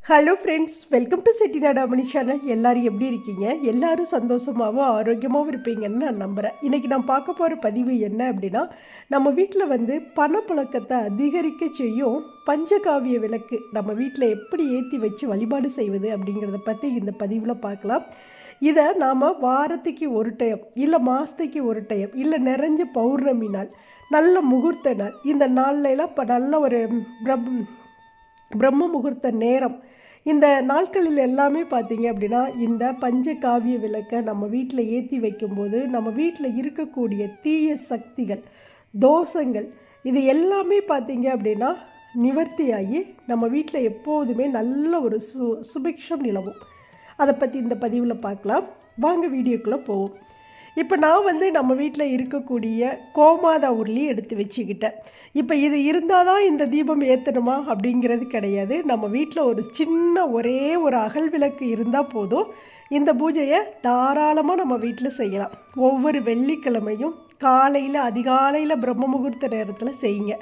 Hello friends, welcome to Chettinad அம்மணி channel. எல்லோரும் எப்படி இருக்கீங்க? எல்லோரும் சந்தோஷமாகவும் ஆரோக்கியமாகவும் இருப்பீங்கன்னு நான் நம்புகிறேன். இன்றைக்கி நான் பார்க்க போகிற பதிவு என்ன அப்படின்னா, நம்ம வீட்டில் பணப்புழக்கத்தை அதிகரிக்க செய்யும் பஞ்சகாவிய விளக்கு நம்ம வீட்டில் எப்படி ஏற்றி வச்சு வழிபாடு செய்வது அப்படிங்கிறத பற்றி இந்த பதிவில் பார்க்கலாம். இதை நாம் வாரத்துக்கு ஒரு டைம், இல்லை மாதத்துக்கு ஒரு டைம், இல்லை நிறைஞ்ச பௌர்ணமி நாள், நல்ல முகூர்த்த நாள், இந்த நாள்லாம் இப்போ நல்ல ஒரு பிரம்ம முகூர்த்த நேரம், இந்த நாட்களில் எல்லாமே பார்த்திங்க அப்படின்னா இந்த பஞ்சகாவிய விளக்கை நம்ம வீட்டில் ஏற்றி வைக்கும்போது நம்ம வீட்டில் இருக்கக்கூடிய தீய சக்திகள், தோஷங்கள், இது எல்லாமே பார்த்திங்க அப்படின்னா நிவர்த்தியாகி நம்ம வீட்டில் எப்போதுமே நல்ல ஒரு சுபிக்ஷம் நிலவும். அதை பற்றி இந்த பதிவில் பார்க்கலாம். வாங்க வீடியோக்குள்ளே போவோம். இப்போ நான் நம்ம வீட்டில் இருக்கக்கூடிய கோமாதா உருளி எடுத்து வச்சுக்கிட்டேன். இப்போ இது இருந்தால் தான் இந்த தீபம் ஏற்றணுமா அப்படிங்கிறது கிடையாது. நம்ம வீட்டில் ஒரு சின்ன ஒரே ஒரு அகல் விளக்கு இருந்தால் போதும், இந்த பூஜையை தாராளமாக நம்ம வீட்டில் செய்யலாம். ஒவ்வொரு வெள்ளிக்கிழமையும் காலையில் அதிகாலையில் பிரம்ம முகூர்த்த நேரத்தில் செய்யுங்க.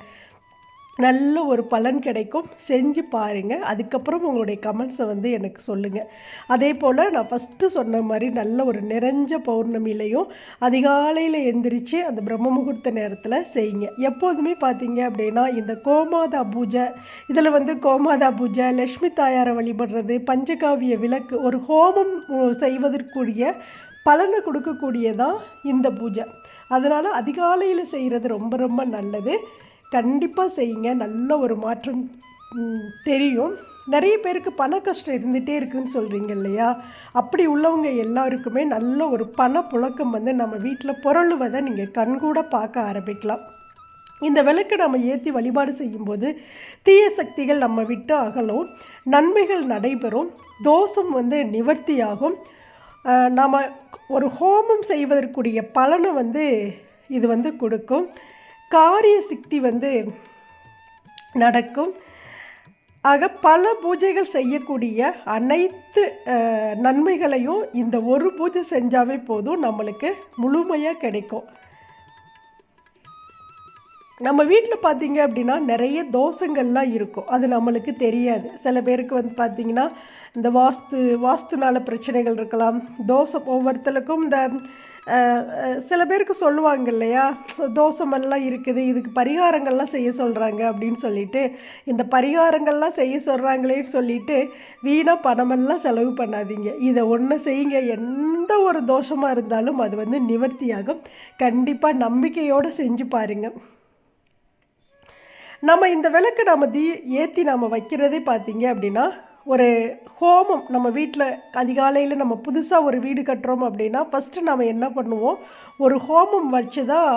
நல்ல ஒரு பலன் கிடைக்கும். செஞ்சு பாருங்கள். அதுக்கப்புறம் உங்களுடைய கமெண்ட்ஸை எனக்கு சொல்லுங்கள். அதே போல் நான் ஃபஸ்ட்டு சொன்ன மாதிரி நல்ல ஒரு நிறைஞ்ச பௌர்ணமியிலையும் அதிகாலையில் எந்திரிச்சு அந்த பிரம்ம முகூர்த்த நேரத்தில் செய்யுங்க. எப்போதுமே பார்த்தீங்க அப்படின்னா இந்த கோமாதா பூஜை, இதில் கோமாதா பூஜை, லக்ஷ்மி தாயாரை வழிபடுறது, பஞ்சகாவிய விளக்கு, ஒரு ஹோமம் செய்வதற்குரிய பலனை கொடுக்கக்கூடியதான் இந்த பூஜை. அதனால் அதிகாலையில் செய்கிறது ரொம்ப ரொம்ப நல்லது. கண்டிப்பாக செய்யுங்க. நல்ல ஒரு மாற்றம் தெரியும். நிறைய பேருக்கு பண கஷ்டம் இருந்துகிட்டே இருக்குதுன்னு சொல்கிறீங்க இல்லையா? அப்படி உள்ளவங்க எல்லாருக்குமே நல்ல ஒரு பணப்புழக்கம் நம்ம வீட்டில் புரளுவதை நீங்கள் கண்கூட பார்க்க ஆரம்பிக்கலாம். இந்த விளக்கை நம்ம ஏற்றி வழிபாடு செய்யும்போது தீய சக்திகள் நம்ம விட்டு அகலும், நன்மைகள் நடைபெறும், தோஷம் நிவர்த்தியாகும். நாம் ஒரு ஹோமம் செய்வதற்குரிய பலனை இது கொடுக்கும். காரிய சக்தி நடக்கும். ஆக பல பூஜைகள் செய்யக்கூடிய அனைத்து நன்மைகளையும் இந்த ஒரு பூஜை செஞ்சாவே போதும், நம்மளுக்கு முழுமையாக கிடைக்கும். நம்ம வீட்டில் பார்த்திங்க அப்படின்னா நிறைய தோஷங்கள்லாம் இருக்கும், அது நம்மளுக்கு தெரியாது. சில பேருக்கு பார்த்திங்கன்னா இந்த வாஸ்துனால பிரச்சனைகள் இருக்கலாம், தோஷம் ஒவ்வொருத்தருக்கும். இந்த சில பேருக்கு சொல்லுவாங்க இல்லையா, தோஷமெல்லாம் இருக்குது, இதுக்கு பரிகாரங்கள்லாம் செய்ய சொல்கிறாங்க அப்படின்னு சொல்லிட்டு, இந்த பரிகாரங்கள்லாம் செய்ய சொல்கிறாங்களேன்னு சொல்லிட்டு வீணாக பணமெல்லாம் செலவு பண்ணாதீங்க. இதை ஒன்று செய்யுங்க. எந்த ஒரு தோஷமாக இருந்தாலும் அது நிவர்த்தியாகும். கண்டிப்பாக நம்பிக்கையோடு செஞ்சு பாருங்கள். நம்ம இந்த விளக்கு ஏற்றி வைக்கிறதே பார்த்திங்க அப்படின்னா ஒரு ஹோமம். நம்ம வீட்டில் அதிகாலையில் நம்ம புதுசாக ஒரு வீடு கட்டுறோம் அப்படின்னா ஃபஸ்ட்டு நம்ம என்ன பண்ணுவோம், ஒரு ஹோமம் வச்சு தான்,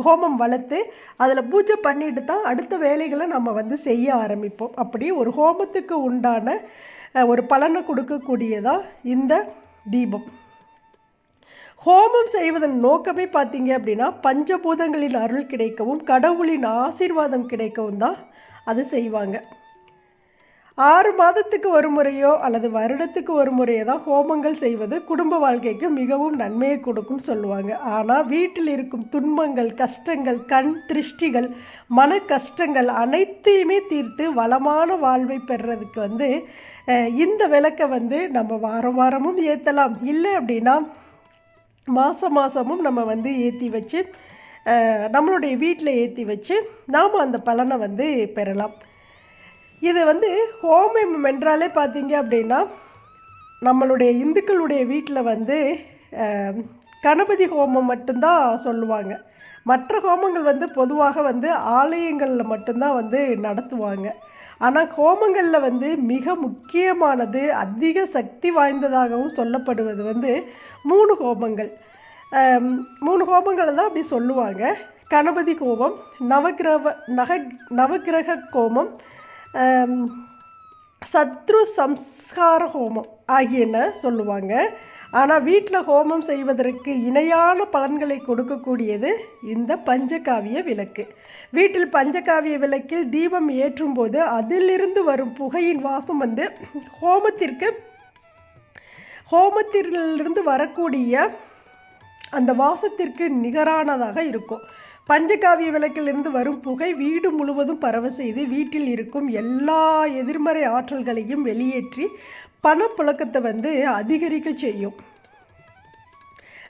ஹோமம் வளர்த்து அதில் பூஜை பண்ணிட்டு தான் அடுத்த வேலைகளை நம்ம செய்ய ஆரம்பிப்போம். அப்படி ஒரு ஹோமத்துக்கு உண்டான ஒரு பலனை கொடுக்கக்கூடியதான் இந்த தீபம். ஹோமம் செய்வதன் நோக்கமே பார்த்தீங்க அப்படின்னா பஞ்சபூதங்களின் அருள் கிடைக்கவும் கடவுளின் ஆசீர்வாதம் கிடைக்கவும் தான் அது செய்வாங்க. 6 மாதத்துக்கு ஒரு முறையோ அல்லது வருடத்துக்கு ஒரு முறையோ தான் ஹோமங்கள் செய்வது குடும்ப வாழ்க்கைக்கு மிகவும் நன்மையை கொடுக்கும்னு சொல்லுவாங்க. ஆனால் வீட்டில் இருக்கும் துன்பங்கள், கஷ்டங்கள், கண் திருஷ்டிகள், மன கஷ்டங்கள் அனைத்தையுமே தீர்த்து வளமான வாழ்வை பெறுறதுக்கு இந்த விளக்கை நம்ம வாரமும் ஏற்றலாம். இல்லை அப்படின்னா மாதமும் நம்ம ஏற்றி வச்சு நம்மளுடைய வீட்டில் ஏற்றி வச்சு நாம் அந்த பலனை பெறலாம். இது ஹோமம் என்றாலே பார்த்தீங்க அப்படின்னா நம்மளுடைய இந்துக்களுடைய வீட்டில் கணபதி ஹோமம் மட்டும்தான் சொல்லுவாங்க. மற்ற ஹோமங்கள் பொதுவாக ஆலயங்களில் மட்டும்தான் நடத்துவாங்க. ஆனால் ஹோமங்களில் மிக முக்கியமானது, அதிக சக்தி வாய்ந்ததாகவும் சொல்லப்படுவது 3 ஹோமங்கள். 3 ஹோமங்களை தான் அப்படி சொல்லுவாங்க. கணபதி ஹோமம், நவகிரக ஹோமம், சத்ரு சம்ஸ்கார ஹோமம் ஆகியன சொல்லுவாங்க. ஆனால் வீட்டில் ஹோமம் செய்வதற்கு இணையான பலன்களை கொடுக்கக்கூடியது இந்த பஞ்சகாவிய விளக்கு. வீட்டில் பஞ்சகாவிய விளக்கில் தீபம் ஏற்றும் போது அதிலிருந்து வரும் புகையின் வாசம் ஹோமத்திலிருந்து வரக்கூடிய அந்த வாசத்திற்கு நிகரானதாக இருக்கும். பஞ்சகாவிய விளக்கிலிருந்து வரும் புகை வீடு முழுவதும் பரவ செய்து வீட்டில் இருக்கும் எல்லா எதிர்மறை ஆற்றல்களையும் வெளியேற்றி பணப்புழக்கத்தை வந்து அதிகரிக்க செய்யும்.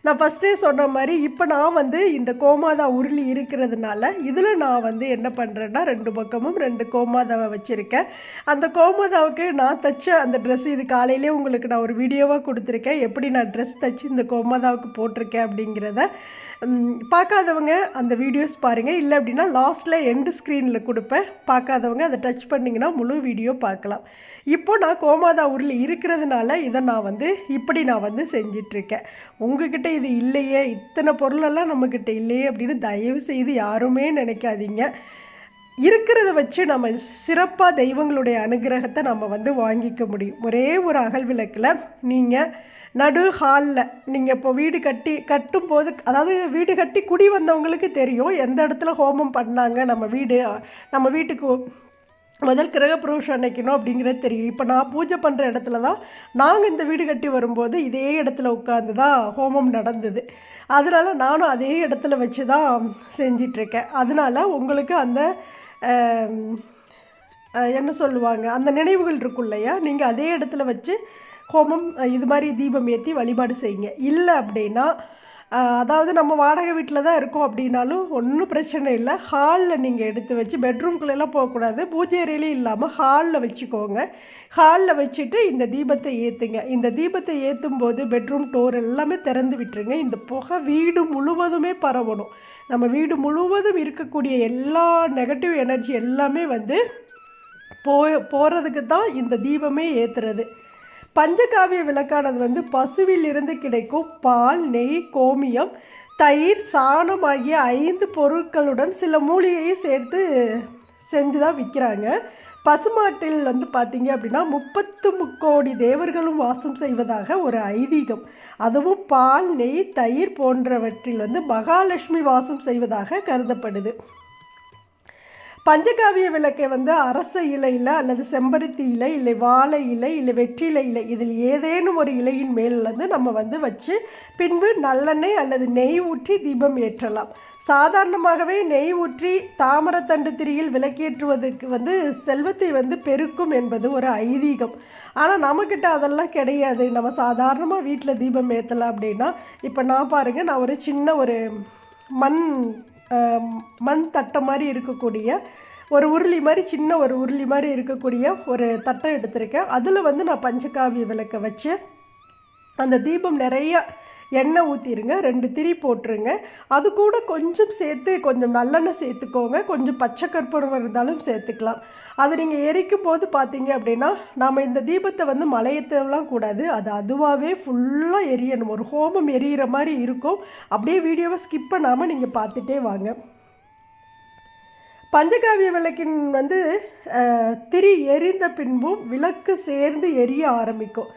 நான் ஃபஸ்ட்டே சொன்ன மாதிரி இப்போ நான் வந்து இந்த கோமாதா உருளி இருக்கிறதுனால இதில் நான் வந்து என்ன பண்ணுறேன்னா 2 பக்கமும் 2 கோமாதாவை வச்சுருக்கேன். அந்த கோமாதாவுக்கு நான் தைச்ச அந்த ட்ரெஸ் இது காலையிலே உங்களுக்கு நான் ஒரு வீடியோவாக கொடுத்துருக்கேன், எப்படி நான் ட்ரெஸ் தைச்சி இந்த கோமாதாவுக்கு போட்டிருக்கேன் அப்படிங்கிறத. பார்க்காதவங்க அந்த வீடியோஸ் பாருங்கள், இல்லை அப்படின்னா லாஸ்ட்டில் எண்டு ஸ்க்ரீனில் கொடுப்பேன், பார்க்காதவங்க அதை டச் பண்ணிங்கன்னா முழு வீடியோ பார்க்கலாம். இப்போது நான் கோமாதா உருளி இருக்கிறதுனால இதை நான் வந்து இப்படி நான் வந்து செஞ்சிட்ருக்கேன். உங்ககிட்ட இது இல்லையே, இத்தனை பொருளெல்லாம் நம்மக்கிட்ட இல்லையே அப்படின்னு தயவு செய்து யாருமே நினைக்காதீங்க. இருக்கிறத வச்சு நம்ம சிறப்பாக தெய்வங்களுடைய அனுகிரகத்தை நம்ம வந்து வாங்கிக்க முடியும். ஒரே ஒரு அகல் விளக்கில் நீங்கள் நடு ஹாலில் நீங்கள் இப்போ வீடு கட்டும்போது, அதாவது வீடு கட்டி குடி வந்தவங்களுக்கு தெரியும் எந்த இடத்துல ஹோமம் பண்ணாங்க, நம்ம வீட்டுக்கு முதல் கிரகப்பிரவேசம் அன்னைக்கணும் அப்படிங்கிறது தெரியும். இப்போ நான் பூஜை பண்ணுற இடத்துல தான் நாங்கள் இந்த வீடு கட்டி வரும்போது இதே இடத்துல உட்காந்து தான் ஹோமம் நடந்தது. அதனால் நானும் அதே இடத்துல வச்சு தான் செஞ்சிட்ருக்கேன். அதனால் உங்களுக்கு அந்த என்ன சொல்லுவாங்க, அந்த நினைவுகள் இருக்கும் இல்லையா, நீங்கள் அதே இடத்துல வச்சு ஹோமம் இது மாதிரி தீபம் ஏற்றி வழிபாடு செய்யுங்க. இல்லை அப்படின்னா அதாவது நம்ம வாடகை வீட்டில் தான் இருக்கோம் அப்படின்னாலும் ஒன்றும் பிரச்சனை இல்லை. ஹாலில் நீங்கள் எடுத்து வச்சு, பெட்ரூம்குள்ளெல்லாம் போகக்கூடாது, பூஜை அறையிலையும் இல்லாமல் ஹாலில் வச்சுக்கோங்க. ஹாலில் வச்சுட்டு இந்த தீபத்தை ஏற்றுங்க. இந்த தீபத்தை ஏற்றும் போது பெட்ரூம் டோர் எல்லாமே திறந்து விட்டுருங்க. இந்த புகை வீடு முழுவதுமே பரவணும். நம்ம வீடு முழுவதும் இருக்கக்கூடிய எல்லா நெகட்டிவ் எனர்ஜி எல்லாமே வந்து போகிறதுக்கு தான் இந்த தீபமே ஏற்றுறது. பஞ்சகாவிய விளக்கானது வந்து பசுவில் இருந்து கிடைக்கும் பால், நெய், கோமியம், தயிர், சாணம் ஆகிய 5 பொருட்களுடன் சில மூலிகையும் சேர்த்து செஞ்சு தான் விற்கிறாங்க. பசுமாட்டில் வந்து பார்த்தீங்க அப்படின்னா 33 கோடி தேவர்களும் வாசம் செய்வதாக ஒரு ஐதீகம். அதுவும் பால், நெய், தயிர் போன்றவற்றில் வந்து மகாலட்சுமி வாசம் செய்வதாக கருதப்படுது. பஞ்சகாவிய விளக்கை வந்து அரச இலையில் அல்லது செம்பருத்தி இலை, இல்லை வாழை இலை, இல்லை வெற்றிலை இலை, இதில் ஏதேனும் ஒரு இலையின் மேல் வந்து நம்ம வந்து வச்சு பின்பு நல்லெண்ணெய் அல்லது நெய் ஊற்றி தீபம் ஏற்றலாம். சாதாரணமாகவே நெய் ஊற்றி தாமரத்தண்டு திரியில் விளக்கேற்றுவதற்கு வந்து செல்வத்தை வந்து பெருக்கும் என்பது ஒரு ஐதீகம். ஆனால் நம்மக்கிட்ட அதெல்லாம் கிடையாது. நம்ம சாதாரணமாக வீட்டில் தீபம் ஏற்றலாம் அப்படின்னா, இப்போ நான் பாருங்கள், நான் ஒரு சின்ன ஒரு மண் தட்டை மாதிரி இருக்கக்கூடிய ஒரு உருளி மாதிரி, சின்ன ஒரு உருளி மாதிரி இருக்கக்கூடிய ஒரு தட்டை எடுத்திருக்கேன். அதில் வந்து நான் பஞ்சகாவிய விளக்கை வச்சு அந்த தீபம் நிறைய எண்ணெய் ஊற்றிடுங்க, 2 திரி போட்டுருங்க. அது கூட கொஞ்சம் சேர்த்து கொஞ்சம் நல்லெண்ணெய் சேர்த்துக்கோங்க, கொஞ்சம் பச்சை கற்பூரம் இருந்தாலும் சேர்த்துக்கலாம். அது நீங்கள் எரிக்கும் போது பார்த்தீங்க அப்படின்னா, நாம் இந்த தீபத்தை வந்து மலையேற்றலாம் கூடாது, அது அதுவாகவே ஃபுல்லாக எரியணும். ஒரு ஹோமம் எரியிற மாதிரி இருக்கும். அப்படியே வீடியோவை ஸ்கிப் பண்ணாமல் நீங்கள் பார்த்துட்டே வாங்க. பஞ்சகாவிய விளக்கின் வந்து திரி எரிந்த பின்பும் விளக்கு சேர்ந்து எரிய ஆரம்பிக்கும்.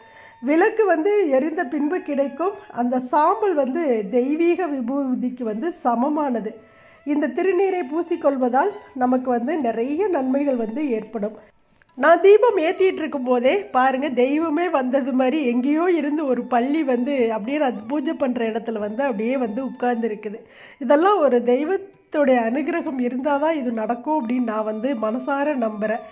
விளக்கு வந்து எரிந்த பின்பு கிடைக்கும் அந்த சாம்பல் வந்து தெய்வீக விபூதிக்கு வந்து சமமானது. இந்த திருநீரை பூசிக்கொள்வதால் நமக்கு வந்து நிறைய நன்மைகள் வந்து ஏற்படும். நான் தீபம் ஏற்றிட்டு இருக்கும் போதே பாருங்கள், தெய்வமே வந்தது மாதிரி எங்கேயோ இருந்து ஒரு பள்ளி வந்து அப்படியே நான் பூஜை பண்ணுற இடத்துல வந்து அப்படியே வந்து உட்கார்ந்துருக்குது. இதெல்லாம் ஒரு தெய்வத்துடைய அனுகிரகம் இருந்தால் தான் இது நடக்கும் அப்படின்னு நான் வந்து மனசார நம்புகிறேன்.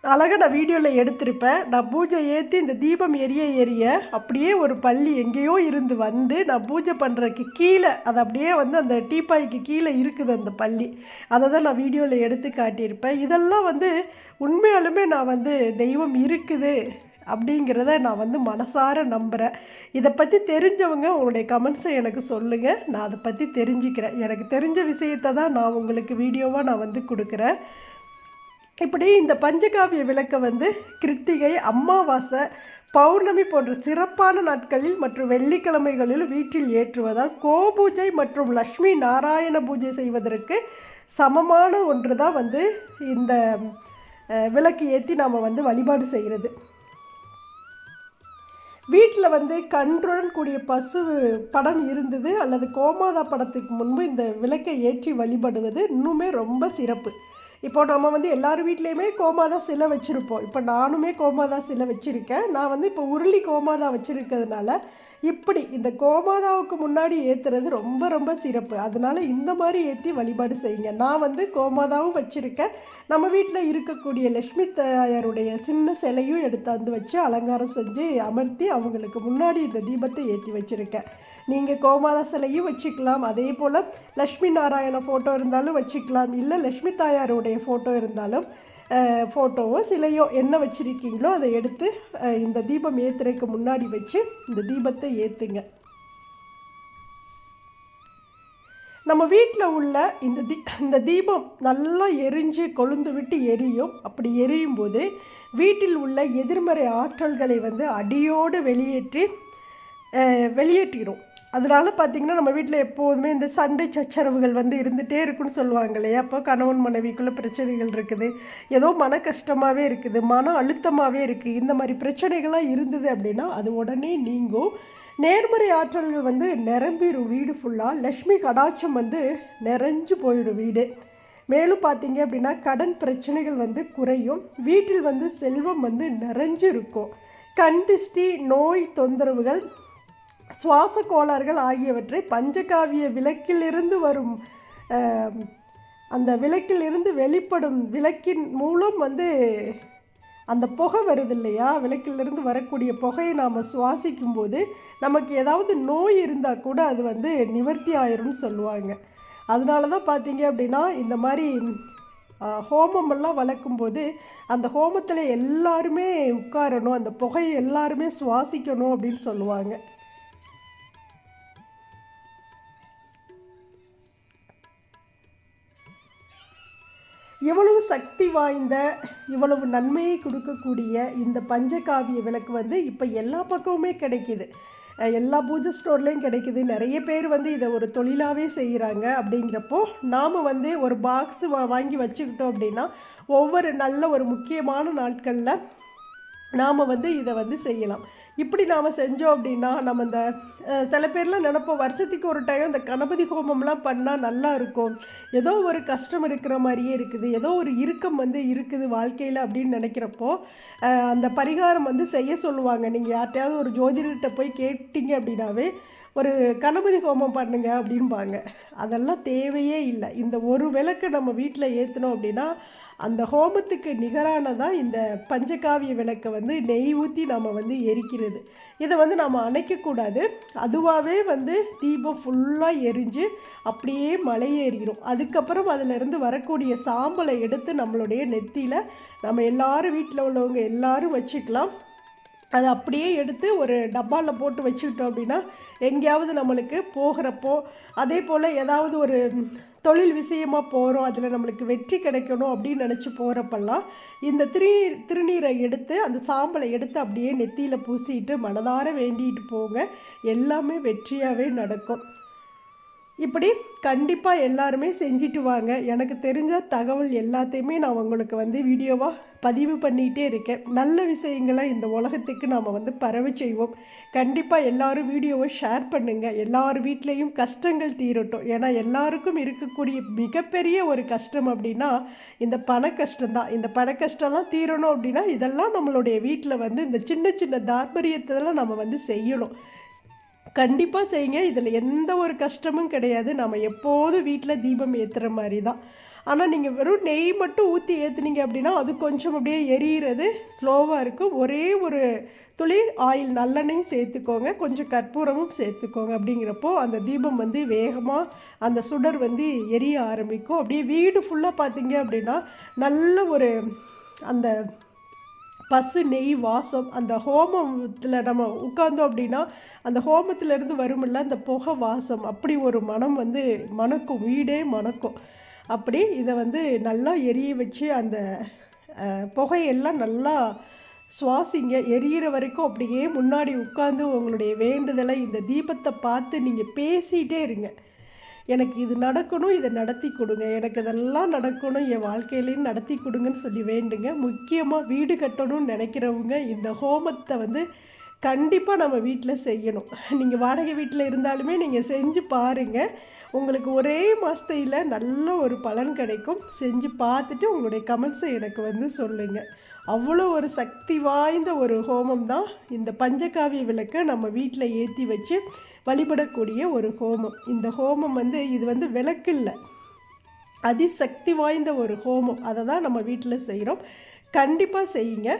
அழகாக நான் வீடியோவில் எடுத்திருப்பேன். நான் பூஜை ஏற்றி இந்த தீபம் எரிய அப்படியே ஒரு பள்ளி எங்கேயோ இருந்து வந்து நான் பூஜை பண்ணுறதுக்கு கீழே, அது அப்படியே வந்து அந்த டீப்பாய்க்கு கீழே இருக்குது அந்த பள்ளி. அதை தான் நான் வீடியோவில் எடுத்து காட்டியிருப்பேன். இதெல்லாம் வந்து உண்மையாலுமே நான் வந்து தெய்வம் இருக்குது அப்படிங்கிறத நான் வந்து மனசார நம்புகிறேன். இதை பற்றி தெரிஞ்சவங்க உங்களுடைய கமெண்ட்ஸை எனக்கு சொல்லுங்கள், நான் அதை பற்றி தெரிஞ்சுக்கிறேன். எனக்கு தெரிஞ்ச விஷயத்தை தான் நான் உங்களுக்கு வீடியோவாக நான் வந்து கொடுக்குறேன். இப்படி இந்த பஞ்சகாவிய விளக்கை வந்து கிருத்திகை, அமாவாசை, பௌர்ணமி போன்ற சிறப்பான நாட்களில் மற்றும் வெள்ளிக்கிழமைகளில் வீட்டில் ஏற்றுவதால் கோபூஜை மற்றும் லக்ஷ்மி நாராயண பூஜை செய்வதற்கு சமமான ஒன்று தான் வந்து இந்த விளக்கு ஏற்றி நாம் வந்து வழிபாடு செய்கிறது. வீட்டில் வந்து கன்றுடன் கூடிய பசு படம் இருந்தது அல்லது கோமாதா படத்துக்கு முன்பு இந்த விளக்கை ஏற்றி வழிபடுவது இன்னுமே ரொம்ப சிறப்பு. இப்போ நம்ம வந்து எல்லார் வீட்லேயுமே கோமாதா சிலை வச்சுருப்போம். இப்போ நானுமே கோமாதா சிலை வச்சுருக்கேன். நான் வந்து இப்போ உருளி கோமாதா வச்சுருக்கிறதுனால இப்படி இந்த கோமாதாவுக்கு முன்னாடி ஏற்றுறது ரொம்ப ரொம்ப சிறப்பு. அதனால் இந்த மாதிரி ஏற்றி வழிபாடு செய்யுங்க. நான் வந்து கோமாதாவும் வச்சுருக்கேன். நம்ம வீட்டில் இருக்கக்கூடிய லக்ஷ்மி தாயாருடைய சின்ன சிலையும் எடுத்தாந்து வச்சு அலங்காரம் செஞ்சு அமர்த்தி அவங்களுக்கு முன்னாடி இந்த தீபத்தை ஏற்றி வச்சுருக்கேன். நீங்கள் கோமாதா சிலையும் வச்சுக்கலாம். அதே போல் லக்ஷ்மி நாராயண ஃபோட்டோ இருந்தாலும் வச்சுக்கலாம். இல்லை லக்ஷ்மி தாயாருடைய ஃபோட்டோ இருந்தாலும் ஃபோட்டோவோ சிலையோ என்ன வச்சுருக்கீங்களோ அதை எடுத்து இந்த தீபம் ஏற்றுறதுக்கு முன்னாடி வச்சு இந்த தீபத்தை ஏற்றுங்க. நம்ம வீட்டில் உள்ள இந்த தீபம் நல்லா எரிஞ்சு கொழுந்து விட்டு எரியும். அப்படி எரியும் போது வீட்டில் உள்ள எதிர்மறை ஆற்றல்களை வந்து அடியோடு வெளியேற்றிடும். அதனால் பார்த்திங்கன்னா நம்ம வீட்டில் எப்போதுமே இந்த சண்டை சச்சரவுகள் வந்து இருந்துகிட்டே இருக்குன்னு சொல்லுவாங்க இல்லையா. அப்போ கணவன் மனைவிக்குள்ளே பிரச்சனைகள் இருக்குது, ஏதோ மன கஷ்டமாகவே இருக்குது, மன அழுத்தமாகவே இருக்குது, இந்த மாதிரி பிரச்சனைகள்லாம் இருந்தது அப்படின்னா அது உடனே நீங்கும். நேர்மறை ஆற்றல்கள் வந்து நிரம்பிடும் வீடு ஃபுல்லாக. லக்ஷ்மி கடாட்சம் வந்து நிறைஞ்சு போயிடும் வீடு. மேலும் பார்த்திங்க அப்படின்னா கடன் பிரச்சனைகள் வந்து குறையும். வீட்டில் வந்து செல்வம் வந்து நிறைஞ்சு இருக்கும். கண் திஷ்டி, நோய் தொந்தரவுகள், சுவாச கோளாறுகள் ஆகியவற்றை பஞ்சகாவிய விளக்கிலிருந்து வரும் அந்த விளக்கிலிருந்து வெளிப்படும் விளக்கின் மூலம் வந்து அந்த புகை வருது இல்லையா, விளக்கிலிருந்து வரக்கூடிய புகையை நாம் சுவாசிக்கும் போது நமக்கு ஏதாவது நோய் இருந்தால் கூட அது வந்து நிவர்த்தி ஆயிரும்னு சொல்லுவாங்க. அதனால தான் பார்த்தீங்க அப்படின்னா இந்த மாதிரி ஹோமமெல்லாம் வளர்க்கும்போது அந்த ஹோமத்தில் எல்லாருமே உட்காரணும், அந்த புகையை எல்லாருமே சுவாசிக்கணும் அப்படின்னு சொல்லுவாங்க. இவ்வளவு சக்தி வாய்ந்த, இவ்வளவு நன்மையை கொடுக்கக்கூடிய இந்த பஞ்சகாவிய விளக்கு வந்து இப்போ எல்லா பக்கமுமே கிடைக்கிது. எல்லா பூஜை ஸ்டோர்லேயும் கிடைக்கிது. நிறைய பேர் வந்து இதை ஒரு தொழிலாகவே செய்கிறாங்க. அப்படிங்கிறப்போ நாம் வந்து ஒரு பாக்ஸு வாங்கி வச்சுக்கிட்டோம் அப்படின்னா ஒவ்வொரு நல்ல ஒரு முக்கியமான நாட்களில் நாம் வந்து இதை வந்து செய்யலாம். இப்படி நாம் செஞ்சோம் அப்படின்னா நம்ம இந்த சில பேர்லாம் நினைப்போம் வருஷத்துக்கு ஒரு டைம் இந்த கணபதி ஹோமம்லாம் பண்ணால் நல்லா இருக்கும், ஏதோ ஒரு கஷ்டம் இருக்கிற மாதிரியே இருக்குது, ஏதோ ஒரு இறுக்கம் வந்து இருக்குது வாழ்க்கையில் அப்படின்னு நினைக்கிறப்போ அந்த பரிகாரம் வந்து செய்ய சொல்லுவாங்க. நீங்கள் யார்கிட்டையாவது ஒரு ஜோதிடர்கிட்ட போய் கேட்டிங்க அப்படின்னாவே ஒரு கணபதி ஹோமம் பண்ணுங்க அப்படின்பாங்க. அதெல்லாம் தேவையே இல்லை. இந்த ஒரு விளக்கு நம்ம வீட்டில் ஏற்றினோம் அப்படின்னா அந்த ஹோமத்துக்கு நிகரானதான் இந்த பஞ்சகாவிய விளக்கை வந்து நெய் ஊற்றி நம்ம வந்து எரிக்கிறது. இதை வந்து நம்ம அணைக்கக்கூடாது. அதுவாகவே வந்து தீபம் ஃபுல்லாக எரிஞ்சு அப்படியே மலையேறிடும். அதுக்கப்புறம் அதிலிருந்து வரக்கூடிய சாம்பலை எடுத்து நம்மளுடைய நெத்தியில் நம்ம எல்லாரும் வீட்டில் உள்ளவங்க எல்லாரும் வச்சுக்கலாம். அதை அப்படியே எடுத்து ஒரு டப்பாவில் போட்டு வச்சுக்கிட்டோம் அப்படின்னா எங்கேயாவது நம்மளுக்கு போகிறப்போ, அதே போல் ஏதாவது ஒரு தொழில் விஷயமாக போகிறோம், அதில் நம்மளுக்கு வெற்றி கிடைக்கணும் அப்படின்னு நினச்சி போகிறப்பெல்லாம் இந்த திருநீரை எடுத்து அந்த சாம்பலை எடுத்து அப்படியே நெத்தியில் பூசிட்டு மனதார வேண்டிட்டு போங்க. எல்லாமே வெற்றியாகவே நடக்கும். இப்படி கண்டிப்பாக எல்லாருமே செஞ்சுட்டு வாங்க. எனக்கு தெரிஞ்ச தகவல் எல்லாத்தையுமே நான் உங்களுக்கு வந்து வீடியோவாக பதிவு பண்ணிகிட்டே இருக்கேன். நல்ல விஷயங்களை இந்த உலகத்துக்கு நாம் வந்து பரவ செய்வோம். கண்டிப்பாக எல்லோரும் வீடியோவை ஷேர் பண்ணுங்கள். எல்லார் வீட்லேயும் கஷ்டங்கள் தீரட்டும். ஏன்னா எல்லாருக்கும் இருக்கக்கூடிய மிகப்பெரிய ஒரு கஷ்டம் அப்படின்னா இந்த பண கஷ்டம்தான். இந்த பண கஷ்டம்லாம் தீரணும் அப்படின்னா இதெல்லாம் நம்மளுடைய வீட்டில் வந்து இந்த சின்ன சின்ன தார்பரியத்தெல்லாம் நம்ம வந்து செய்யணும். கண்டிப்பாக செய்யுங்க. இதில் எந்த ஒரு கஷ்டமும் கிடையாது. நம்ம எப்போதும் வீட்டில் தீபம் ஏற்றுற மாதிரி தான். ஆனால் நீங்கள் வெறும் நெய் மட்டும் ஊற்றி ஏற்றுனீங்க அப்படின்னா அது கொஞ்சம் அப்படியே எரியிறது ஸ்லோவாக இருக்கும். ஒரே ஒரு துளி ஆயில் நல்லெண்ணையும் சேர்த்துக்கோங்க, கொஞ்சம் கற்பூரமும் சேர்த்துக்கோங்க. அப்படிங்கிறப்போ அந்த தீபம் வந்து வேகமாக அந்த சுடர் வந்து எரிய ஆரம்பிக்கும். அப்படியே வீடு ஃபுல்லாக பார்த்தீங்க அப்படின்னா நல்ல ஒரு அந்த பசு நெய் வாசம், அந்த ஹோமத்தில் நம்ம உட்கார்ந்தோம் அப்படின்னா அந்த ஹோமத்திலேருந்து வருமில்ல அந்த புகை வாசம், அப்படி ஒரு மனம் வந்து மணக்கும், வீடே மணக்கும். அப்படி இதை வந்து நல்லா எரிய வச்சு அந்த புகையெல்லாம் நல்லா சுவாசிங்க. எரியிற வரைக்கும் அப்படியே முன்னாடி உட்காந்து உங்களுடைய வேண்டுதலை இந்த தீபத்தை பார்த்து நீங்கள் பேசிகிட்டே இருங்க. எனக்கு இது நடக்கணும், இதை நடத்தி கொடுங்க, எனக்கு இதெல்லாம் நடக்கணும், என் வாழ்க்கையிலையும் நடத்தி கொடுங்கன்னு சொல்லி வேண்டுங்க. முக்கியமாக வீடு கட்டணும்னு நினைக்கிறவங்க இந்த ஹோமத்தை வந்து கண்டிப்பாக நம்ம வீட்டில் செய்யணும். நீங்கள் வாடகை வீட்டில் இருந்தாலுமே நீங்கள் செஞ்சு பாருங்கள். உங்களுக்கு ஒரே மாதத்தில் நல்ல ஒரு பலன் கிடைக்கும். செஞ்சு பார்த்துட்டு உங்களுடைய கமெண்ட்ஸை எனக்கு வந்து சொல்லுங்கள். அவ்வளோ ஒரு சக்தி வாய்ந்த ஒரு ஹோமம் தான் இந்த பஞ்சகாவிய விளக்கை நம்ம வீட்டில் ஏற்றி வச்சு வழிபடக்கூடிய ஒரு ஹோமம். இந்த ஹோமம் இது விளக்கு இல்லை, அதிசக்தி வாய்ந்த ஒரு ஹோமம். அதை தான் நம்ம வீட்டில் செய்கிறோம். கண்டிப்பாக செய்யுங்க.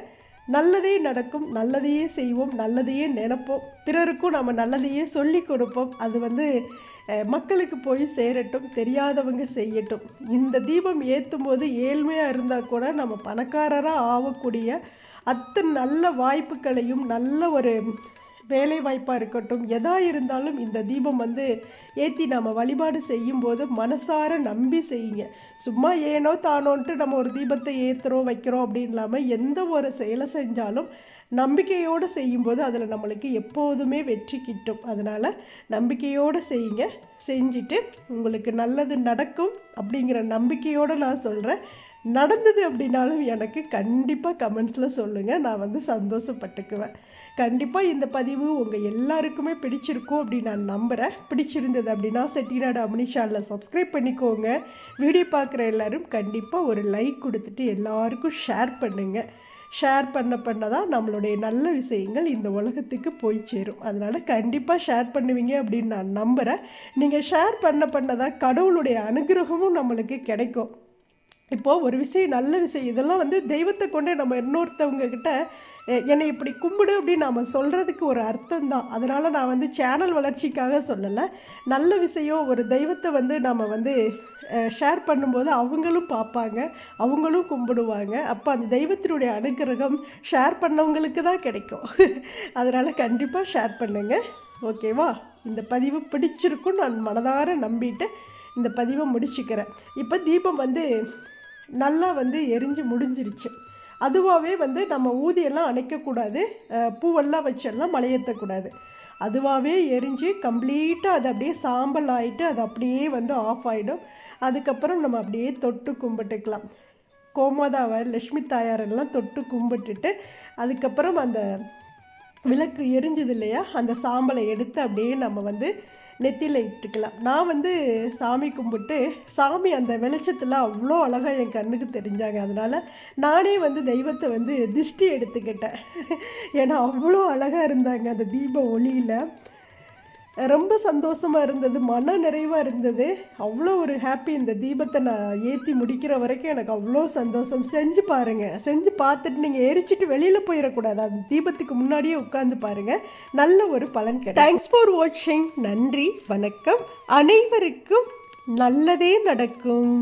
நல்லதே நடக்கும், நல்லதையே செய்வோம், நல்லதையே நினைப்போம், பிறருக்கும் நம்ம நல்லதையே சொல்லி கொடுப்போம். அது மக்களுக்கு போய் சேரட்டும், தெரியாதவங்க செய்யட்டும். இந்த தீபம் ஏற்றும் போது ஏழ்மையாக இருந்தால் கூட நம்ம பணக்காரராக ஆகக்கூடிய அத்தனை நல்ல வாய்ப்புகளையும், நல்ல ஒரு வேலை வாய்ப்பாக இருக்கட்டும், எதா இருந்தாலும் இந்த தீபம் ஏற்றி நம்ம வழிபாடு செய்யும்போது மனசார நம்பி செய்யுங்க. சும்மா ஏனோ தானோன்ட்டு நம்ம ஒரு தீபத்தை ஏற்றுறோம் வைக்கிறோம் அப்படின்னு இல்லாமல் எந்த ஒரு செயலை செஞ்சாலும் நம்பிக்கையோடு செய்யும்போது அதில் நம்மளுக்கு எப்போதுமே வெற்றி கிட்டும். அதனால் நம்பிக்கையோடு செய்யுங்க. செஞ்சுட்டு உங்களுக்கு நல்லது நடக்கும் அப்படிங்கிற நம்பிக்கையோடு நான் சொல்கிறேன். நடந்தது அப்படின்னாலும் எனக்கு கண்டிப்பாக கமெண்ட்ஸில் சொல்லுங்கள், நான் சந்தோஷப்பட்டுக்குவேன். கண்டிப்பாக இந்த பதிவு உங்கள் எல்லாருக்குமே பிடிச்சிருக்கும் அப்படின்னு நான் நம்புகிறேன். பிடிச்சிருந்தது அப்படின்னா செட்டிநாடு அம்மணி சேனலை சப்ஸ்கிரைப் பண்ணிக்கோங்க. வீடியோ பார்க்குற எல்லோரும் கண்டிப்பாக ஒரு லைக் கொடுத்துட்டு எல்லாருக்கும் ஷேர் பண்ணுங்கள். ஷேர் பண்ண தான் நம்மளுடைய நல்ல விஷயங்கள் இந்த உலகத்துக்கு போய் சேரும். அதனால் கண்டிப்பாக ஷேர் பண்ணுவீங்க அப்படின்னு நான் நம்புகிறேன். நீங்கள் ஷேர் பண்ண தான் கடவுளுடைய அனுகிரகமும் நம்மளுக்கு கிடைக்கும். இப்போது ஒரு விஷயம், நல்ல விஷயம், இதெல்லாம் தெய்வத்தை கொண்டே நம்ம இன்னொருத்தவங்கக்கிட்ட என்னை இப்படி கும்பிடு அப்படின்னு நாம் சொல்கிறதுக்கு ஒரு அர்த்தம் தான். அதனால் நான் சேனல் வளர்ச்சிக்காக சொல்லலை. நல்ல விஷயம், ஒரு தெய்வத்தை நம்ம ஷேர் பண்ணும்போது அவங்களும் பார்ப்பாங்க, அவங்களும் கும்பிடுவாங்க. அப்போ அந்த தெய்வத்தினுடைய அனுகிரகம் ஷேர் பண்ணவங்களுக்கு தான் கிடைக்கும். அதனால் கண்டிப்பாக ஷேர் பண்ணுங்கள். ஓகேவா? இந்த பதிவு பிடிச்சிருக்கும் நான் மனதார நம்பிட்டு இந்த பதிவை முடிச்சுக்கிறேன். இப்போ தீபம் நல்லா எரிஞ்சு முடிஞ்சிருச்சு. அதுவாகவே நம்ம ஊதியெல்லாம் அணைக்கக்கூடாது, பூவெல்லாம் வச்செல்லாம் மலையேற்றக்கூடாது. அதுவாகவே எரிஞ்சு கம்ப்ளீட்டாக அது அப்படியே சாம்பல் ஆகிட்டு அது அப்படியே ஆஃப் ஆகிடும். அதுக்கப்புறம் நம்ம அப்படியே தொட்டு கும்பிட்டுக்கலாம். கோமாதாவை, லக்ஷ்மி தாயாரெல்லாம் தொட்டு கும்பிட்டுட்டு அதுக்கப்புறம் அந்த விளக்கு எரிஞ்சது இல்லையா, அந்த சாம்பலை எடுத்து அப்படியே நம்ம நெத்தியில் இட்டுக்கலாம். நான் சாமி கும்பிட்டு, சாமி அந்த வெளிச்சத்தில் அவ்வளோ அழகாக என் கண்ணுக்கு தெரிஞ்சாங்க. அதனால் நானே தெய்வத்தை திஷ்டி எடுத்துக்கிட்டேன். ஏன்னா அவ்வளோ அழகாக இருந்தாங்க அந்த தீப ஒளியில். ரொம்ப சந்தோஷமாக இருந்தது, மன நிறைவாக இருந்தது. அவ்வளோ ஒரு ஹாப்பி. இந்த தீபத்தை நான் ஏற்றி முடிக்கிற வரைக்கும் எனக்கு அவ்வளோ சந்தோஷம். செஞ்சு பாருங்கள். செஞ்சு பார்த்துட்டு நீங்கள் எரிச்சிட்டு வெளியில் போயிடக்கூடாது, அந்த தீபத்துக்கு முன்னாடியே உட்காந்து பாருங்கள், நல்ல ஒரு பலன் கிடைக்கும். தேங்க்ஸ் ஃபார் வாட்சிங். நன்றி, வணக்கம். அனைவருக்கும் நல்லதே நடக்கும்.